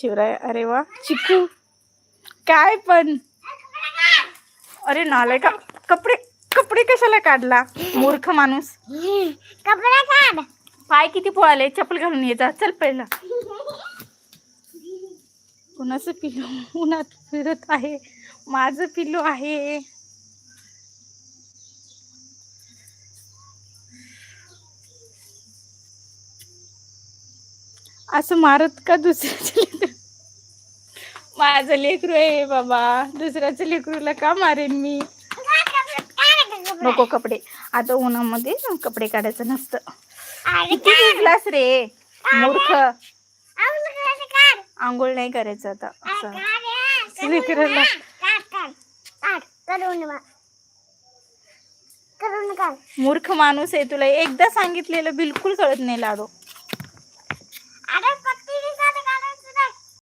शिवराय, अरे वा चिकू काय पण. अरे नालाय का, कपडे कपडे कशाला काढला मूर्ख माणूस. कपडे काढ. पाय किती पोळाले, चप्पल घालून ये जा. चल पहिला. कुणाचं पिल्लू उन्हात फिरत आहे. माझं पिल्लू आहे. असं मारत का दुसऱ्याचं लेकरू. माझं लेकरू आहे बाबा, दुसऱ्याचं लेकरूला का मारेन मी. नको कपडे, आता उन्हामध्ये कपडे काढायचं नसतं. किती भिजलास रे मूर्ख. आंघोळ नाही करायचं आता असं लेकराला. मूर्ख माणूस आहे, तुला एकदा सांगितलेलं बिलकुल कळत नाही लाडो.